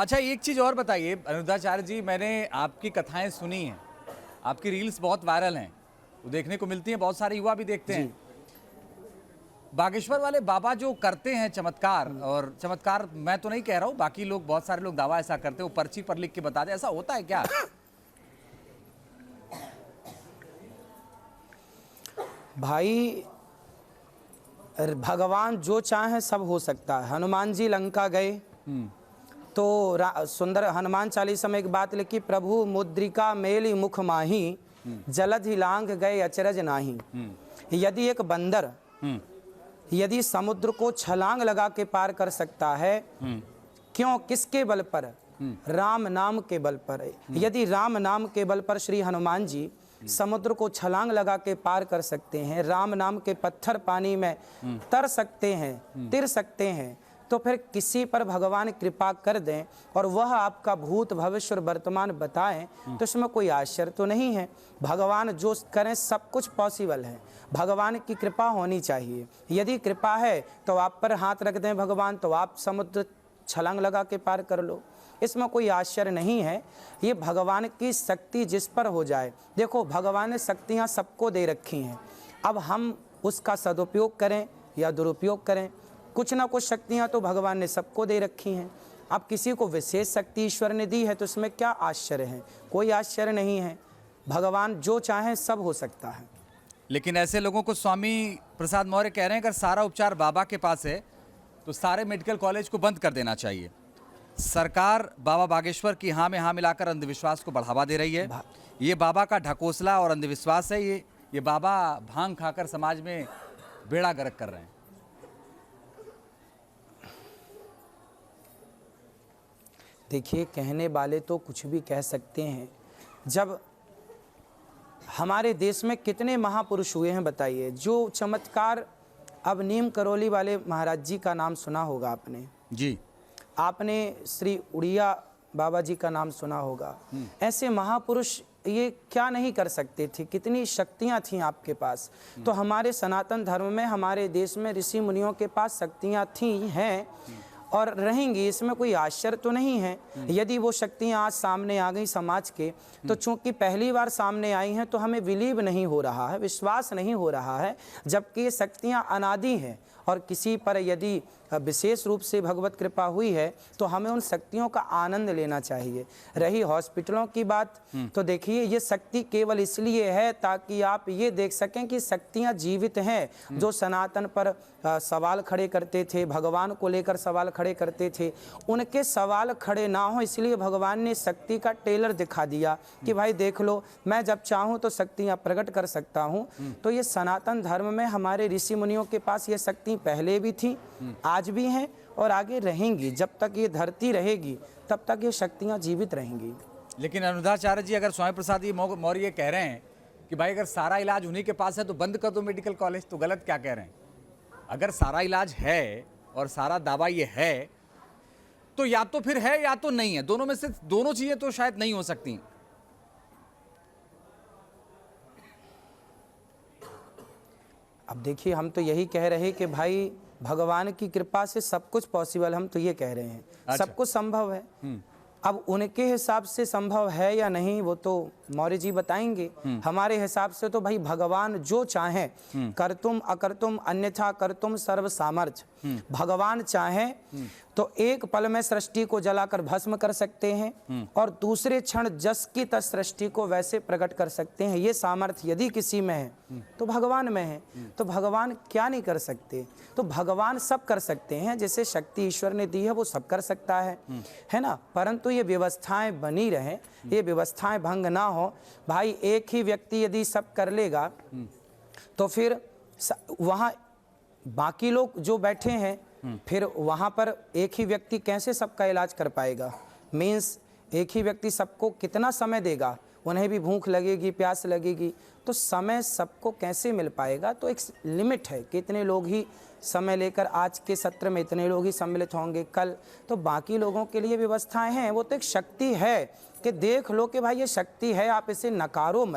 अच्छा, एक चीज़ और बताइए अनिरुद्धाचार्य जी, मैंने आपकी कथाएं सुनी हैं, आपकी रील्स बहुत वायरल हैं, वो देखने को मिलती हैं, बहुत सारे युवा भी देखते जी। हैं। बागेश्वर वाले बाबा जो करते हैं चमत्कार, और चमत्कार मैं तो नहीं कह रहा हूँ, बाकी लोग, बहुत सारे लोग दावा ऐसा करते हैं, वो पर्ची पर लिख के बता दे, ऐसा होता है क्या? भाई, भगवान जो चाहे सब हो सकता है। हनुमान जी लंका गए तो सुंदर हनुमान चालीसा में एक बात लिखी, प्रभु मुद्रिका मेली मुख माही, जलधि लांघ गए अचरज नाही। यदि एक बंदर यदि समुद्र को छलांग लगा के पार कर सकता है, क्यों, किसके बल पर? राम नाम के बल पर। यदि राम नाम के बल पर श्री हनुमान जी समुद्र को छलांग लगा के पार कर सकते हैं, राम नाम के पत्थर पानी में तर सकते हैं, तिर सकते हैं, तो फिर किसी पर भगवान कृपा कर दें और वह आपका भूत भविष्य और वर्तमान बताएं, तो इसमें कोई आश्चर्य तो नहीं है। भगवान जो करें सब कुछ पॉसिबल है, भगवान की कृपा होनी चाहिए। यदि कृपा है तो आप पर हाथ रख दें भगवान, तो आप समुद्र छलांग लगा के पार कर लो, इसमें कोई आश्चर्य नहीं है। ये भगवान की शक्ति जिस पर हो जाए। देखो, भगवान ने शक्तियाँ सबको दे रखी हैं, अब हम उसका सदुपयोग करें या दुरुपयोग करें, कुछ ना कुछ शक्तियाँ तो भगवान ने सबको दे रखी हैं। अब किसी को विशेष शक्ति ईश्वर ने दी है तो इसमें क्या आश्चर्य है? कोई आश्चर्य नहीं है। भगवान जो चाहे सब हो सकता है। लेकिन ऐसे लोगों को स्वामी प्रसाद मौर्य कह रहे हैं, अगर सारा उपचार बाबा के पास है तो सारे मेडिकल कॉलेज को बंद कर देना चाहिए। सरकार बाबा बागेश्वर की हाँ में हाँ मिलाकर अंधविश्वास को बढ़ावा दे रही है। ये बाबा का ढकोसला और अंधविश्वास है। ये बाबा भांग खाकर समाज में बेड़ा गर्क कर रहे हैं। देखिए, कहने वाले तो कुछ भी कह सकते हैं। जब हमारे देश में कितने महापुरुष हुए हैं बताइए, जो चमत्कार, अब नीम करौली वाले महाराज जी का नाम सुना होगा आपने जी, आपने श्री उड़िया बाबा जी का नाम सुना होगा। ऐसे महापुरुष ये क्या नहीं कर सकते थे, कितनी शक्तियां थीं आपके पास। तो हमारे सनातन धर्म में, हमारे देश में ऋषि मुनियों के पास शक्तियां थी, हैं और रहेंगी, इसमें कोई आश्चर्य तो नहीं है। यदि वो शक्तियां आज सामने आ गई समाज के, तो चूंकि पहली बार सामने आई हैं तो हमें बिलीव नहीं हो रहा है, विश्वास नहीं हो रहा है, जबकि ये शक्तियां अनादि हैं। और किसी पर यदि विशेष रूप से भगवत कृपा हुई है तो हमें उन शक्तियों का आनंद लेना चाहिए। रही हॉस्पिटलों की बात, तो देखिए, ये शक्ति केवल इसलिए है ताकि आप ये देख सकें कि शक्तियां जीवित हैं। जो सनातन पर सवाल खड़े करते थे, भगवान को लेकर सवाल खड़े करते थे, उनके सवाल खड़े ना हो, इसलिए भगवान ने शक्ति का टेलर दिखा दिया कि भाई देख लो, मैं जब चाहूँ तो शक्तियाँ प्रकट कर सकता हूँ। तो ये सनातन धर्म में हमारे ऋषि मुनियों के पास ये शक्ति पहले भी थी, आज भी हैं और आगे रहेंगी। जब तक ये धरती रहेगी तब तक ये शक्तियाँ जीवित रहेंगी। लेकिन अनिरुद्धाचार्य जी, अगर स्वामी प्रसाद जी मौर्य कह रहे हैं कि भाई अगर सारा इलाज उन्हीं के पास है तो बंद कर दो मेडिकल कॉलेज, तो गलत क्या कह रहे हैं? अगर सारा इलाज है और सारा दावा ये है, तो या तो फिर है या तो नहीं है, दोनों में से दोनों चीजें तो शायद नहीं हो सकती। अब देखिए, हम तो यही कह रहे हैं कि भाई भगवान की कृपा से सब कुछ पॉसिबल, हम तो ये कह रहे हैं। अच्छा। सब कुछ संभव है। अब उनके हिसाब से संभव है या नहीं वो तो मौर्य जी बताएंगे। हमारे हिसाब से तो भाई भगवान जो चाहे, कर्तुम अकर्तुम अन्यथा कर्तुम सर्व सामर्थ्य, भगवान चाहे तो एक पल में सृष्टि को जलाकर भस्म कर सकते हैं और दूसरे क्षण जस की तस सृष्टि को वैसे प्रकट कर सकते हैं। ये सामर्थ्य यदि किसी में है तो भगवान में है। तो भगवान क्या नहीं कर सकते? तो भगवान सब कर सकते हैं, जैसे शक्ति ईश्वर ने दी है वो सब कर सकता है ना। परंतु ये व्यवस्थाएं बनी रहे, ये व्यवस्थाएं भंग ना हो। भाई एक ही व्यक्ति यदि सब कर लेगा तो फिर वहाँ बाकी लोग जो बैठे हैं, फिर वहाँ पर एक ही व्यक्ति कैसे सबका इलाज कर पाएगा? मीन्स एक ही व्यक्ति सबको कितना समय देगा? उन्हें भी भूख लगेगी, प्यास लगेगी, तो समय सबको कैसे मिल पाएगा? तो एक लिमिट है कि इतने लोग ही समय लेकर, आज के सत्र में इतने लोग ही सम्मिलित होंगे, कल तो बाकी लोगों के लिए व्यवस्थाएं हैं। वो तो एक शक्ति है कि देख लो कि भाई ये शक्ति है, आप इसे नकारो मत।